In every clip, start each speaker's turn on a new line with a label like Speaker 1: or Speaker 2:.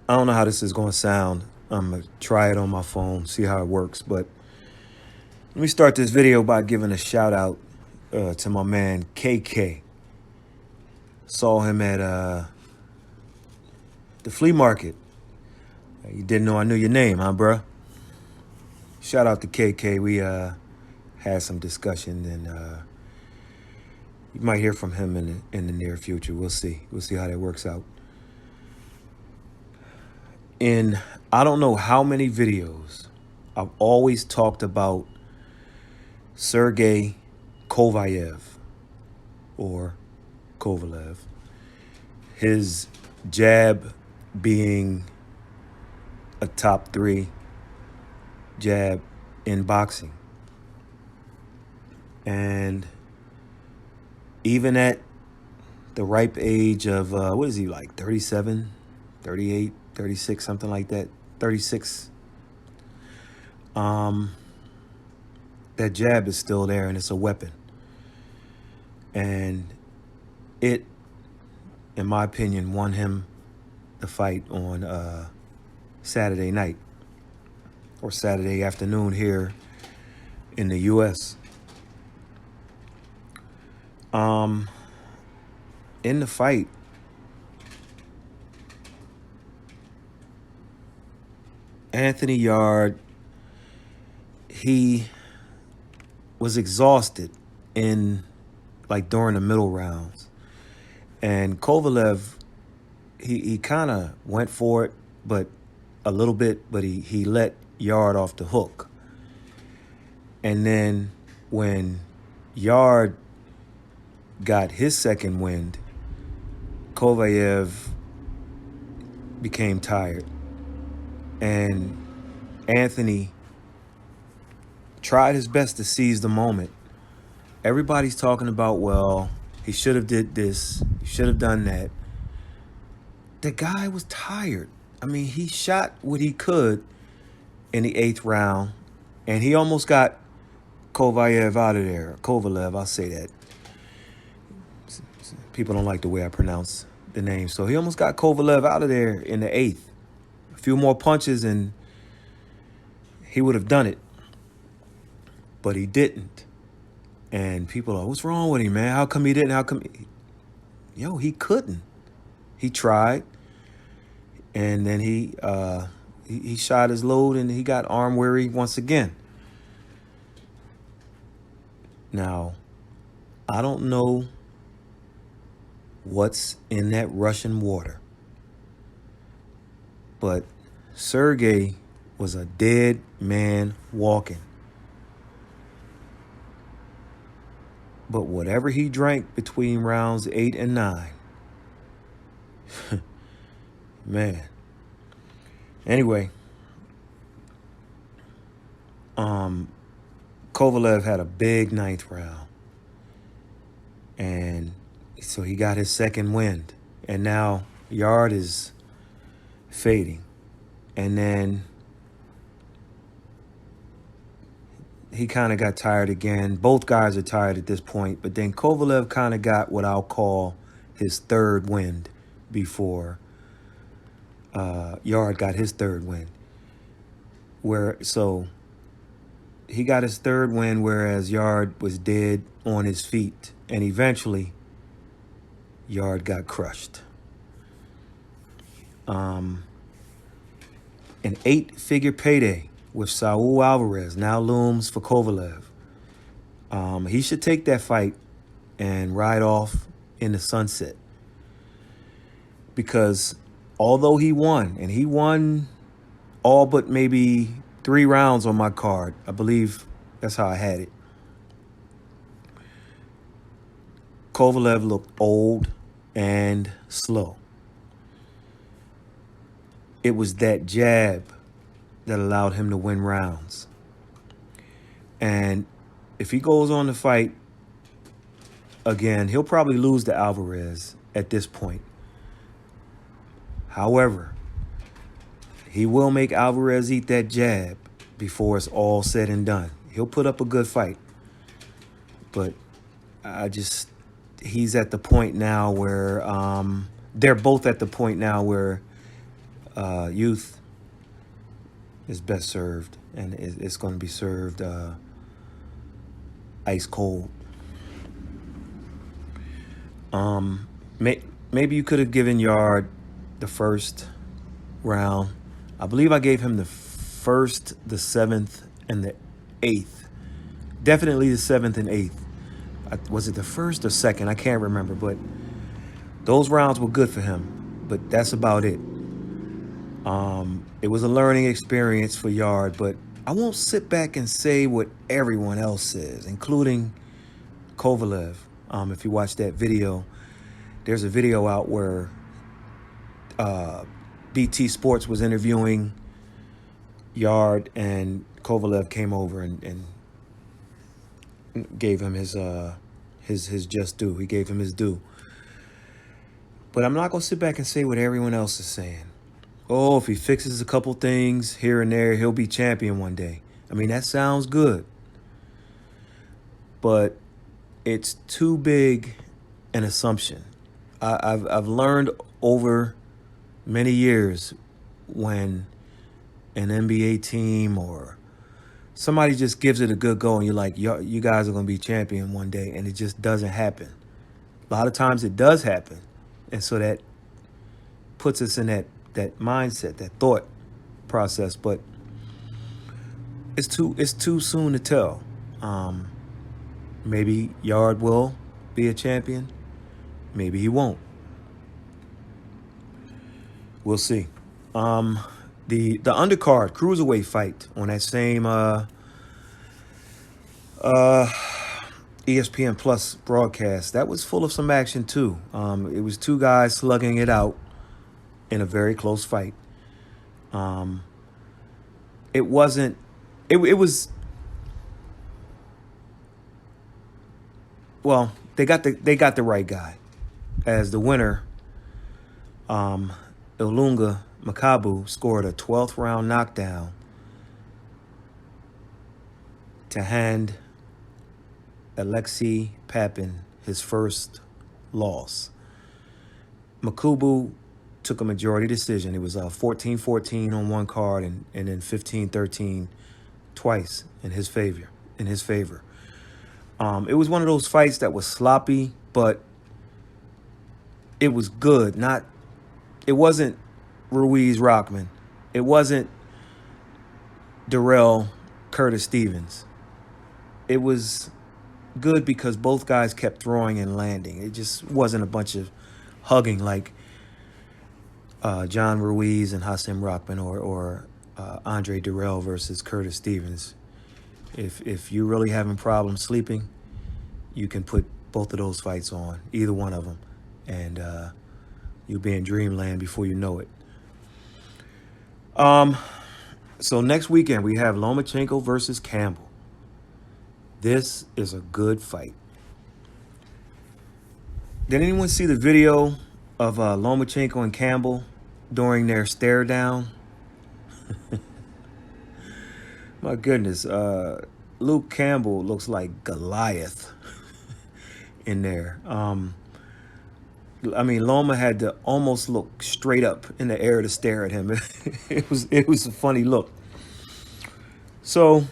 Speaker 1: I don't know how this is going to sound. I'm going to try it on my phone, see how it works. But let me start this video by giving a shout out to my man KK. Saw him at the flea market. You didn't know I knew your name, huh, bruh? Shout out to KK. We had some discussion, and you might hear from him in the near future. We'll see. We'll see how that works out. In I don't know how many videos, I've always talked about Sergey Kovalev or Kovalev. His jab being a top 3 jab in boxing. And even at the ripe age of, what is he, like 37, 38, 36, something like that, 36, that jab is still there, and it's a weapon. And it, in my opinion, won him the fight on Saturday night or Saturday afternoon here in the U.S. In the fight, Anthony Yarde, he was exhausted during the middle rounds. And Kovalev, he kind of went for it, but a little bit, but he let Yarde off the hook. And then when Yarde got his second wind, Kovalev became tired. And Anthony tried his best to seize the moment. Everybody's talking about, well, he should have did this, he should have done that. The guy was tired. I mean, he shot what he could in the 8th round, and he almost got Kovalev out of there. Kovalev, I'll say that. People don't like the way I pronounce the name. So he almost got Kovalev out of there in the 8th. A few more punches and he would have done it. But he didn't. And people are, what's wrong with him, man? How come he didn't? How come? He couldn't. He tried. And then he shot his load and he got arm weary once again. Now, I don't know what's in that Russian water, but Sergey was a dead man walking. But whatever he drank between rounds 8 and 9, man. Anyway, Kovalev had a big 9th round. And so he got his second wind. And now Yarde is fading. And then he kind of got tired again. Both guys are tired at this point. But then Kovalev kind of got what I'll call his third wind before Yarde got his third wind. So he got his third wind, whereas Yarde was dead on his feet. And eventually, Yarde got crushed. An 8-figure payday with Saul Alvarez now looms for Kovalev. He should take that fight and ride off in the sunset. Because although he won, and he won all but maybe 3 rounds on my card, I believe that's how I had it, Kovalev looked old and slow. It was that jab that allowed him to win rounds. And if he goes on to fight again, he'll probably lose to Alvarez at this point. However, he will make Alvarez eat that jab before it's all said and done. He'll put up a good fight. But he's at the point now where they're both at the point now where youth is best served, and it's going to be served ice cold. Maybe you could have given Yarde the first round. I believe I gave him the first, the 7th, and the 8th. Definitely the 7th and 8th. Was it the first or second? I can't remember, but those rounds were good for him. But that's about it. It was a learning experience for Yarde, but I won't sit back and say what everyone else says, including Kovalev. If you watch that video, there's a video out where BT Sports was interviewing Yarde, and Kovalev came over and gave him his just due. He gave him his due. But I'm not going to sit back and say what everyone else is saying. Oh, if he fixes a couple things here and there, he'll be champion one day. I mean, that sounds good. But it's too big an assumption. I've learned over many years when an NBA team or somebody just gives it a good go and you're like, you guys are going to be champion one day, and it just doesn't happen. A lot of times it does happen. And so that puts us in that mindset, that thought process, but it's too soon to tell. Maybe Yarde will be a champion. Maybe he won't. We'll see. The undercard cruiserweight fight on that same ESPN Plus broadcast, that was full of some action too. It was two guys slugging it out in a very close fight. It wasn't. It was. Well, they got the right guy as the winner. Ilunga Makabu scored a 12th round knockdown to hand Alexei Papin his first loss. Makabu took a majority decision. It was 14-14 on one card and then 15-13 twice in his favor. It was one of those fights that was sloppy, but it was good. It wasn't Ruiz Rockman. It wasn't Darrell Curtis Stevens. It was good because both guys kept throwing and landing. It just wasn't a bunch of hugging like John Ruiz and Hasim Rockman or Andre Darrell versus Curtis Stevens. If you're really having problems sleeping, you can put both of those fights on, either one of them, and you'll be in dreamland before you know it. So next weekend we have Lomachenko versus Campbell. This is a good fight. Did anyone see the video of Lomachenko and Campbell during their stare down? My goodness, Luke Campbell looks like Goliath in there. I mean, Loma had to almost look straight up in the air to stare at him. It was a funny look. So,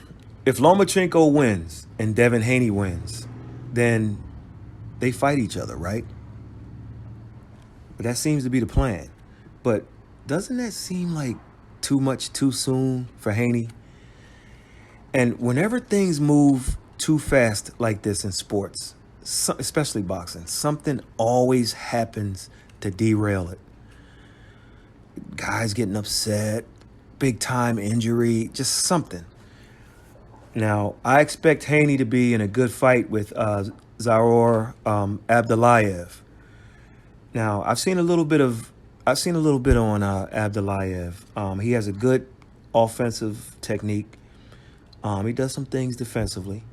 Speaker 1: if Lomachenko wins and Devin Haney wins, then they fight each other, right? But that seems to be the plan. But doesn't that seem like too much too soon for Haney? And whenever things move too fast like this in sports, especially boxing, something always happens to derail it. Guys getting upset, big time injury, just something. Now, I expect Haney to be in a good fight with Zaur Abdullayev. Now, I've seen a little bit on Abdullayev. He has a good offensive technique. He does some things defensively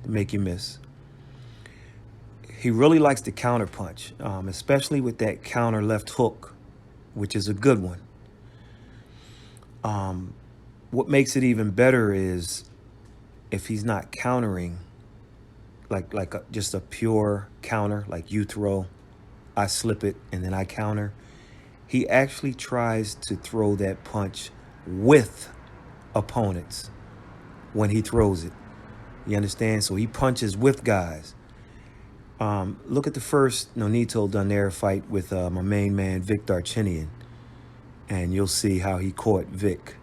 Speaker 1: to make you miss. He really likes to counter punch, especially with that counter left hook, which is a good one. What makes it even better is if he's not countering, just a pure counter, like you throw, I slip it, and then I counter. he actually tries to throw that punch with opponents when he throws it. You understand? So he punches with guys. Look at the first Nonito Donaire fight with my main man, Vic Darchinyan, and you'll see how he caught Vic.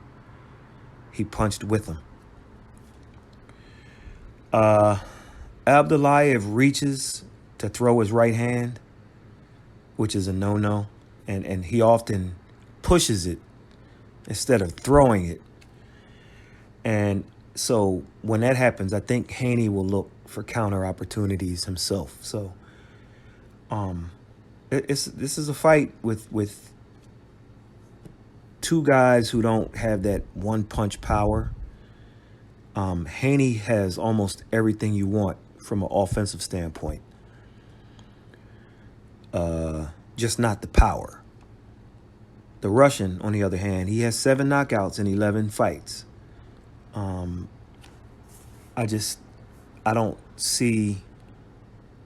Speaker 1: He punched with him. Abdullayev reaches to throw his right hand, which is a no-no, and he often pushes it instead of throwing it. And so when that happens, I think Haney will look for counter opportunities himself. So this is a fight with two guys who don't have that one punch power. Haney has almost everything you want from an offensive standpoint. Just not the power. The Russian, on the other hand, he has 7 knockouts in 11 fights. I don't see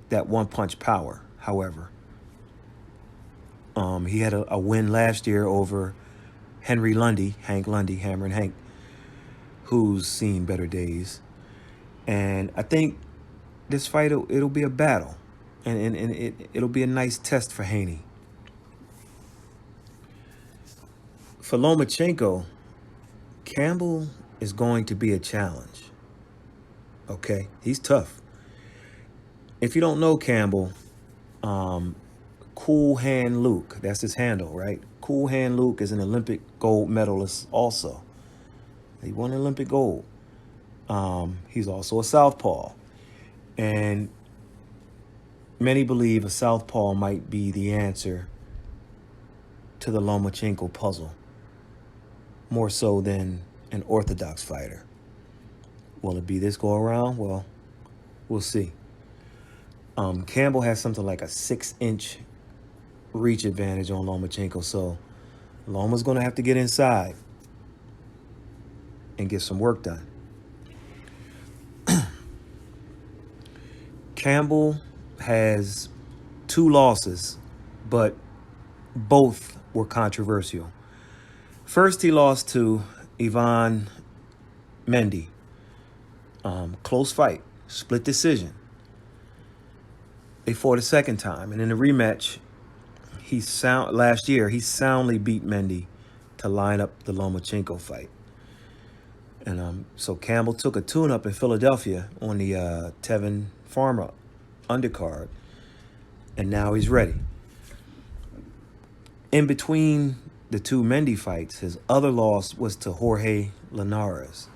Speaker 1: that one punch power, however. He had a win last year over Henry Lundy, Hank Lundy, Hammerin' Hank, who's seen better days. And I think this fight, it'll be a battle. And it'll be a nice test for Haney. For Lomachenko, Campbell is going to be a challenge. Okay? He's tough. If you don't know Campbell, Cool Hand Luke, that's his handle, right? Cool Hand Luke is an Olympic gold medalist also. He won Olympic gold. He's also a southpaw. And many believe a southpaw might be the answer to the Lomachenko puzzle, more so than an orthodox fighter. Will it be this go around? Well, we'll see. Campbell has something like a 6-inch reach advantage on Lomachenko, so Loma's going to have to get inside and get some work done. Campbell has 2 losses, but both were controversial. First, he lost to Ivan Mendy. Close fight, split decision. They fought a second time, and in the rematch, last year he soundly beat Mendy to line up the Lomachenko fight. And so Campbell took a tune-up in Philadelphia on the Tevin Farmer undercard, and now he's ready. In between the 2 Mendy fights, his other loss was to Jorge Linares.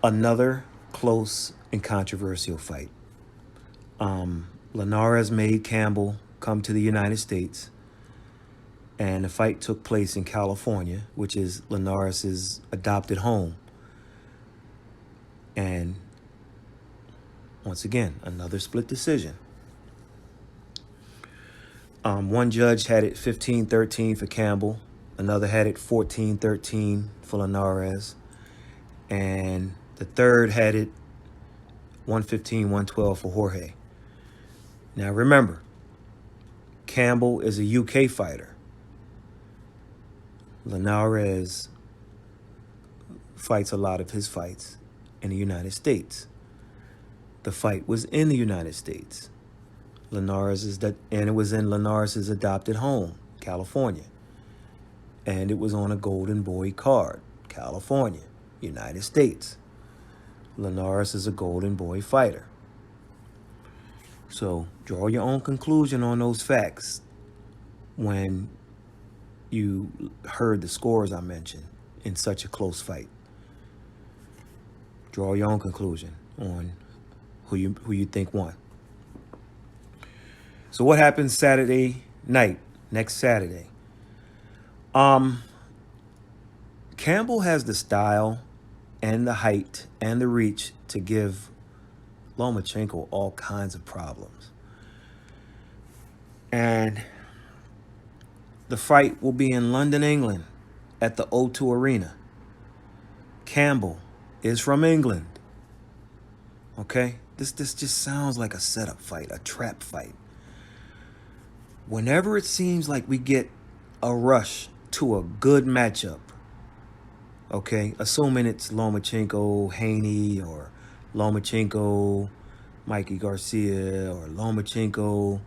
Speaker 1: Another close and controversial fight. Linares made Campbell come to the United States, and the fight took place in California, which is Linares' adopted home. And once again, another split decision. One judge had it 15-13 for Campbell. Another had it 14-13 for Linares. And the third had it 115-112 for Jorge. Now remember, Campbell is a UK fighter. Linares fights a lot of his fights in the United States. The fight was in the United States. And it was in Linares' adopted home, California. And it was on a Golden Boy card, California, United States. Linares is a Golden Boy fighter. So draw your own conclusion on those facts when you heard the scores I mentioned in such a close fight. Draw your own conclusion on who you think won. So what happens Saturday night, next Saturday? Campbell has the style and the height and the reach to give Lomachenko all kinds of problems. And the fight will be in London, England, at the O2 Arena. Campbell is from England. Okay? This just sounds like a setup fight, a trap fight. Whenever it seems like we get a rush to a good matchup, okay, assuming it's Lomachenko, Haney, or Lomachenko, Mikey Garcia, or Lomachenko,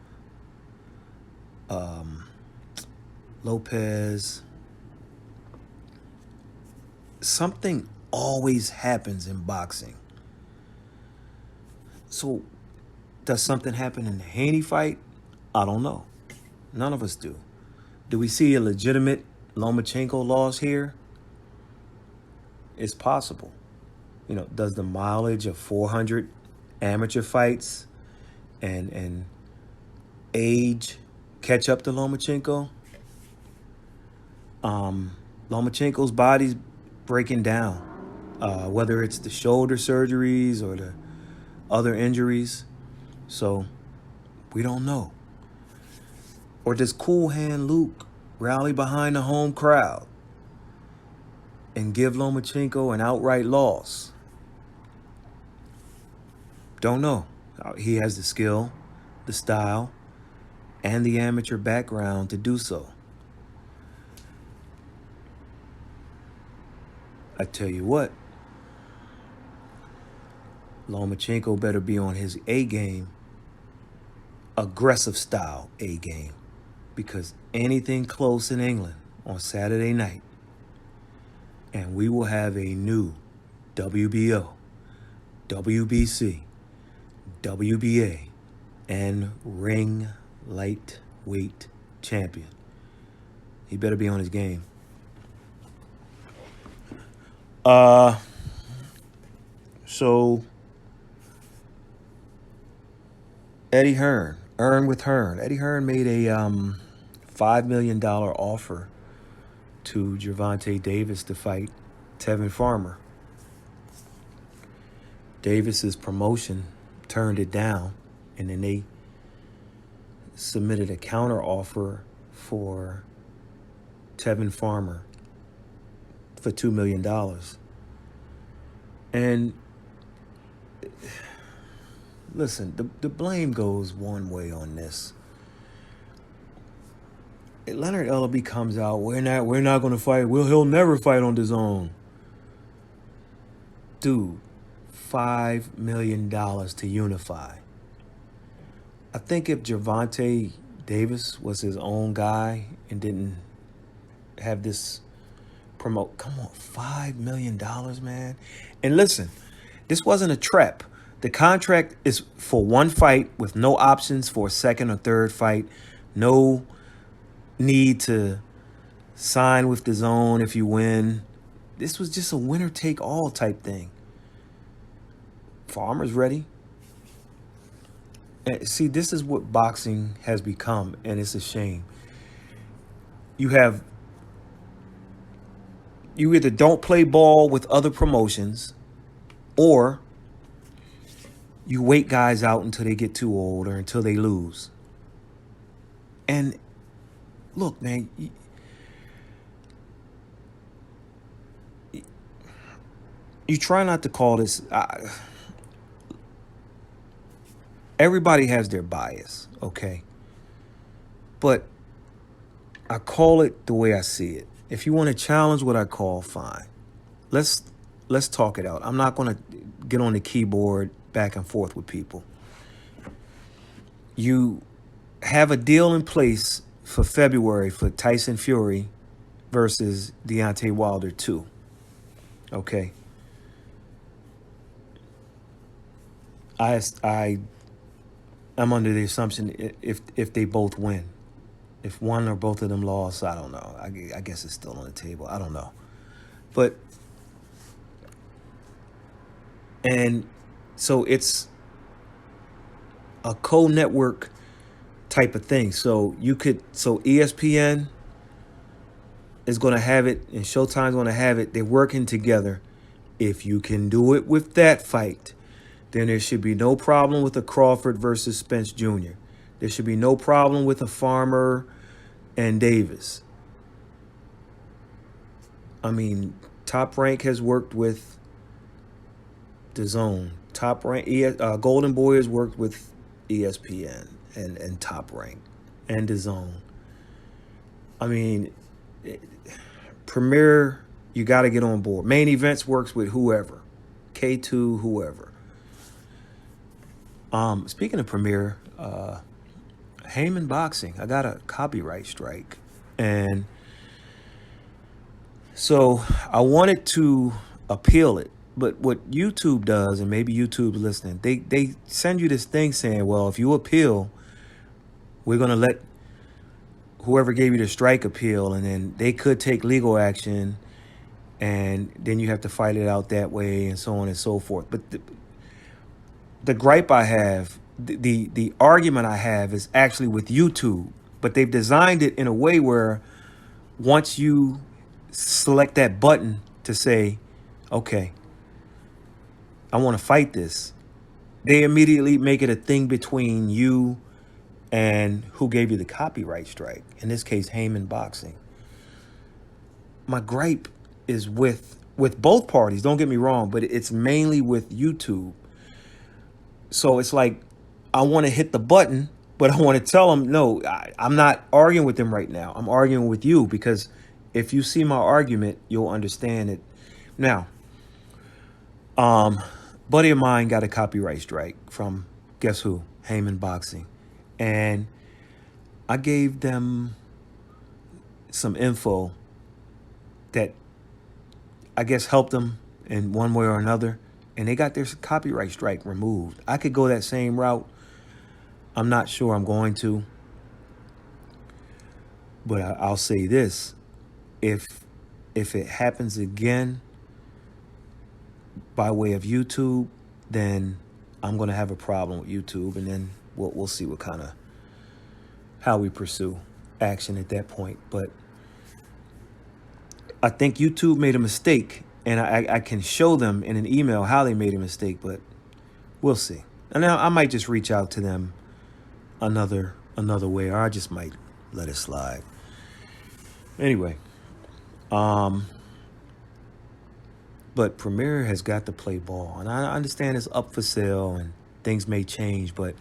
Speaker 1: Lopez, something always happens in boxing. So, does something happen in the Haney fight? I don't know. None of us do. Do we see a legitimate Lomachenko loss here? It's possible. Does the mileage of 400 amateur fights and age catch up to Lomachenko? Lomachenko's body's breaking down, whether it's the shoulder surgeries or the other injuries. So we don't know. Or does Cool Hand Luke rally behind the home crowd and give Lomachenko an outright loss? Don't know. He has the skill, the style, and the amateur background to do so. I tell you what, Lomachenko better be on his A game, aggressive style A game, because anything close in England on Saturday night, and we will have a new WBO, WBC, WBA, and ring lightweight champion. He better be on his game. So Eddie Hearn, Earn with Hearn. Eddie Hearn made a $5 million offer to Gervonta Davis to fight Tevin Farmer. Davis's promotion turned it down, and then they submitted a counter offer for Tevin Farmer for $2 million. And listen, the blame goes one way on this. Leonard Ellaby comes out, we're not going to fight. He'll never fight on DAZN. Dude, $5 million to unify. I think if Gervonta Davis was his own guy and didn't have this promote, come on, $5 million, man. And listen, this wasn't a trap. The contract is for one fight with no options for a second or third fight. No need to sign with DAZN if you win. This was just a winner-take-all type thing. Farmer's ready. And see, this is what boxing has become, and it's a shame. You either don't play ball with other promotions, or you wait guys out until they get too old or until they lose. And look, man, you try not to call this. Everybody has their bias, okay? But I call it the way I see it. If you want to challenge what I call, fine. Let's talk it out. I'm not going to get on the keyboard back and forth with people. You have a deal in place for February for Tyson Fury versus Deontay Wilder 2. Okay. I'm under the assumption if they both win. If one or both of them lost, I don't know. I guess it's still on the table. I don't know. But, and so it's a co-network type of thing. So ESPN is going to have it and Showtime's going to have it. They're working together. If you can do it with that fight, then there should be no problem with a Crawford versus Spence Jr. There should be no problem with a Farmer and Davis. I mean, Top Rank has worked with DAZN. Top Rank, Golden Boy has worked with ESPN and Top Rank. and DAZN. I mean, Premiere, you got to get on board. Main Events works with whoever, K2, whoever. Speaking of Premiere, Heyman Boxing, I got a copyright strike, and so I wanted to appeal it. But what YouTube does, and maybe YouTube's listening, they send you this thing saying, well, if you appeal, we're going to let whoever gave you the strike appeal, and then they could take legal action, and then you have to fight it out that way, and so on and so forth. But the gripe I have, the argument I have is actually with YouTube, but they've designed it in a way where once you select that button to say, okay, I want to fight this, they immediately make it a thing between you and who gave you the copyright strike. In this case, Heyman Boxing. My gripe is with both parties, don't get me wrong, but it's mainly with YouTube. So it's like, I want to hit the button, but I want to tell them, no, I'm not arguing with them right now. I'm arguing with you, because if you see my argument, you'll understand it. Now, buddy of mine got a copyright strike from, guess who? Heyman Boxing. And I gave them some info that I guess helped them in one way or another, and they got their copyright strike removed. I could go that same route. I'm not sure I'm going to, but I'll say this: if it happens again by way of YouTube, then I'm going to have a problem with YouTube, and then we'll see what kind of, how we pursue action at that point. But I think YouTube made a mistake, and I can show them in an email how they made a mistake, but we'll see. And now I might just reach out to them another way, or I just might let it slide. Anyway, but Premiere has got to play ball, and I understand it's up for sale and things may change, but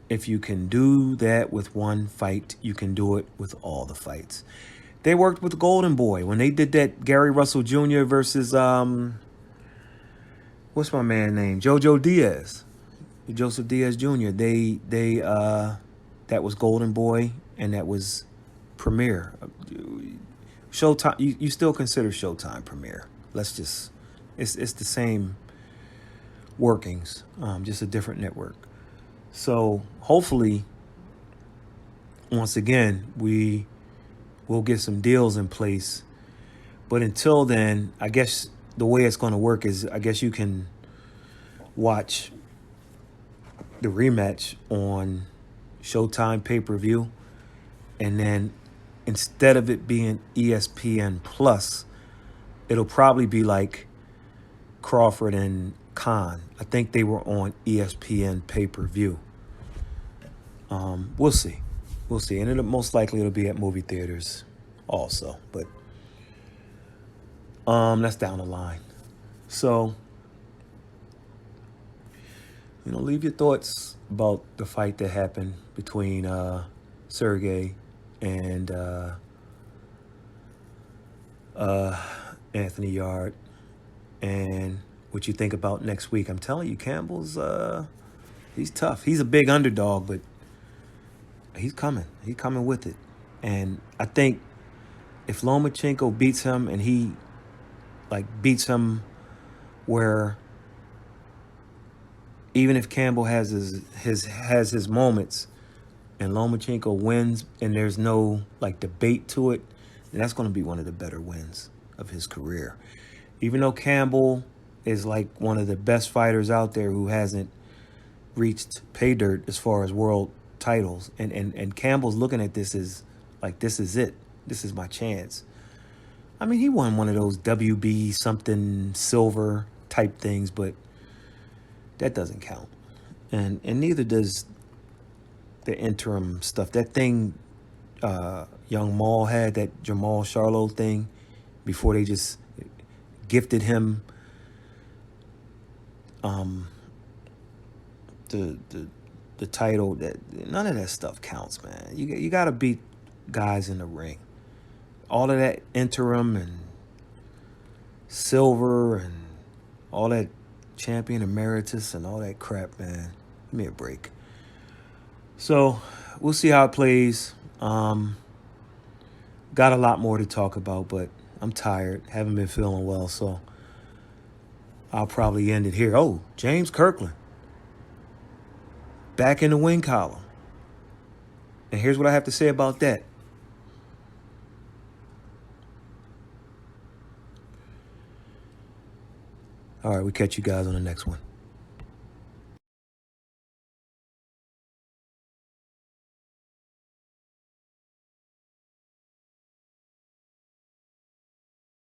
Speaker 1: if you can do that with one fight, you can do it with all the fights. They worked with Golden Boy when they did that Gary Russell Jr. versus what's my man name? Joseph Diaz Jr. They that was Golden Boy, and that was Premiere. Showtime, you still consider Showtime Premiere. Let's just, it's the same workings, just a different network. So hopefully, once again, we'll get some deals in place. But until then, I guess the way it's going to work is, I guess you can watch the rematch on Showtime pay-per-view, and then instead of it being ESPN Plus, it'll probably be like Crawford and Khan. I think they were on ESPN pay-per-view. We'll see. And most likely it'll be at movie theaters also. But that's down the line. So, leave your thoughts about the fight that happened between Sergey and Anthony Yarde, and what you think about next week. I'm telling you, Campbell's he's tough. He's a big underdog, but he's coming. He's coming with it. And I think if Lomachenko beats him, and he beats him where even if Campbell has his moments and Lomachenko wins and there's no debate to it, then that's going to be one of the better wins of his career. Even though Campbell is one of the best fighters out there who hasn't reached pay dirt as far as world titles, and Campbell's looking at this as this is it. This is my chance. I mean, he won one of those WB something silver type things, but that doesn't count. And neither does the interim stuff. That thing young Maul had, that Jamal Charlo thing, before they just gifted him the the title, none of that stuff counts, man. You got to beat guys in the ring. All of that interim and silver and all that champion emeritus and all that crap, man. Give me a break. So we'll see how it plays. Got a lot more to talk about, but I'm tired. Haven't been feeling well, so I'll probably end it here. Oh, James Kirkland. Back in the win column. And here's what I have to say about that. All right, we'll catch you guys on the next one.